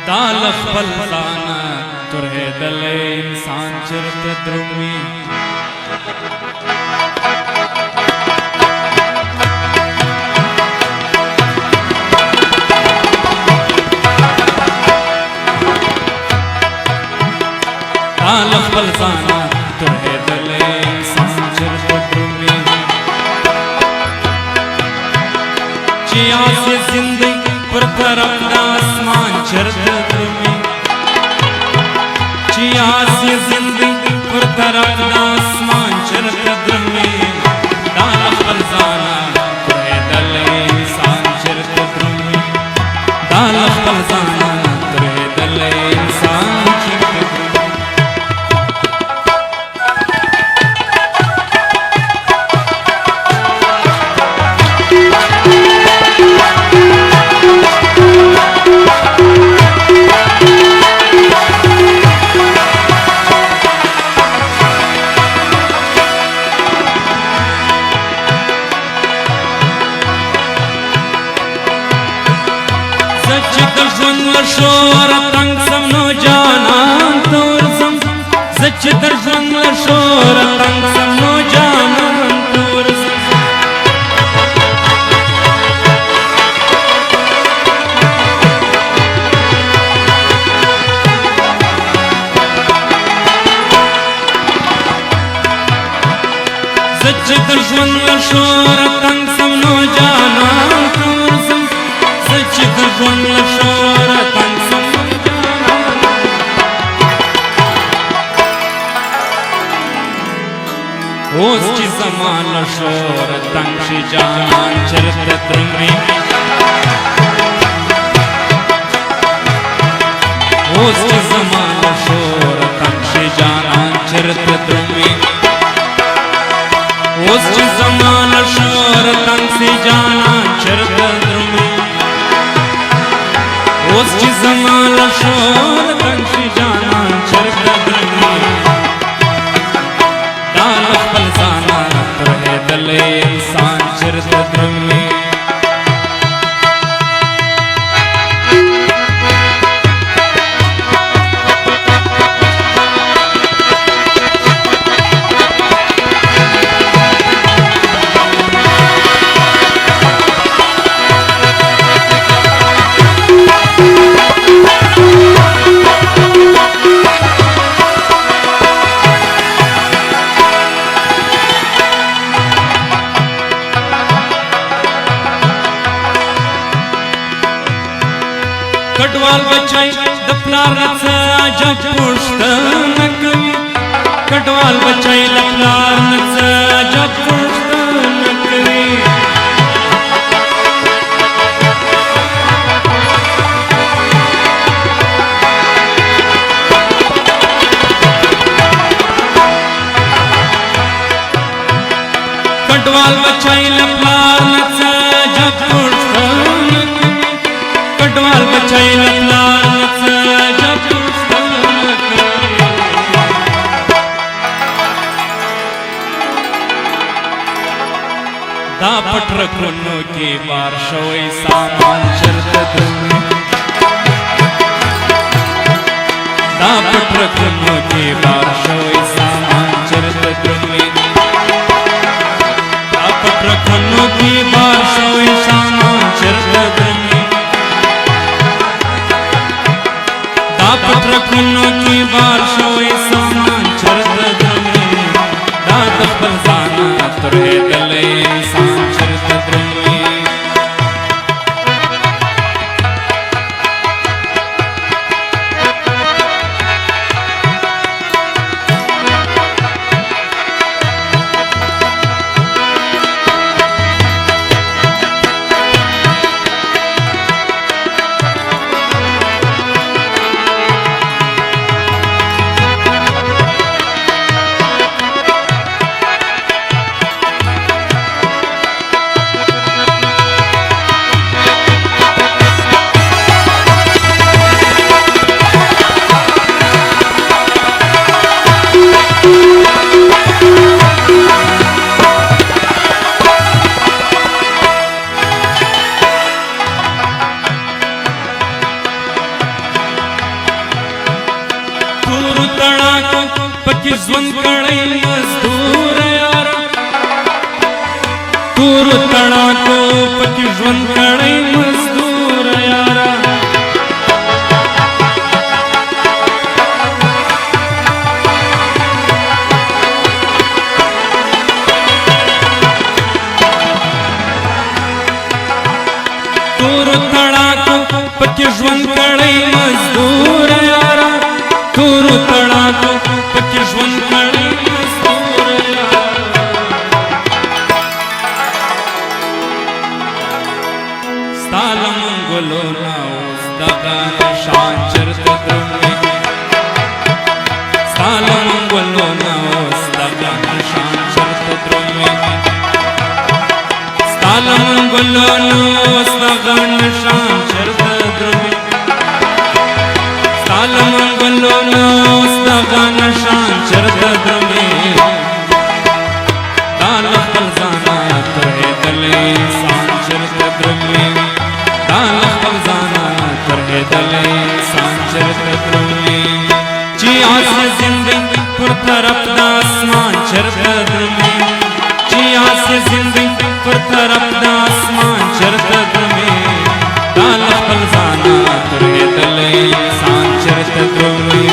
دال خپل ځان ترهېدل انسان چرته درومي دال خپل ځان ترهېدل انسان چرته درومي چې آسې زندګي پر طرف د اسمان چرته درومي چې آسې زندګي پر طرف د اسمان چرته درومي دال خپل ځان ترهېدل انسان چرته درومي دال خپل ځان ترهېدل انسان چرته درومي شور تنگ سم نو جانان تورزم زچ در ژوند شور تنگ سم نو جانان تورزم زچ در ژوند شور تنگ سم نو جانان تورزم زچ در ژوند شور اوس چې زمانه شور تنگ شي جانان چرته درومي اوس چې زمانه شور تنگ شي جانان چرته درومي اوس چې زمانه شور تنگ شي جانان چرته درومي اوس چې زمانه شور تنگ شي جانان چرته درومي انسان چرته درومي کډوال بچای د پلار څخه عجب پوښتنه کوي کډوال بچای د پلار څخه عجب پوښتنه کوي کډوال بچای د پلار څخه عجب پوښتنه کوي کډوال بچای د پلار څخه عجب پوښتنه کوي دا پټ رکونو کې بار شوی سامان چرته درومي دا پټ رکونو کې بار شوی سامان چرته درومي دا پټ رکونو کې بار شوی سامان چرته درومي دا پټ رکونو کې بار شوی سامان چرته درومي دا د خپل ځان ترهېدل انسان چرته درومي تړاکو پکې ژوند کړی مزدور یارا تور تړاکو پکې ژوند کړی مزدور یارا تور تړاکو پکې ژوند کړی مزدور یارا تور تړاکو پکې ژوند کړی مزدور یارا ستالم ګلو نا اوس دغه نشان چرته درومي ستالم ګلو نا اوس دغه نشان چرته درومي ستالم ګلو نا اوس دغه نشان چرته درومي ستالم ګلو نا اوس دغه نشان چرته درومي دال خپل ځانا ترې دلې انسان چرته درومي دال خپل ځانا ترې دلې انسان چرته درومي چې آس زندګي پر طرف د اسمان چرته درومي چې آس زندګي پر طرف د اسمان چرته درومي دال خپل ځانا ترې دلې انسان چرته درومي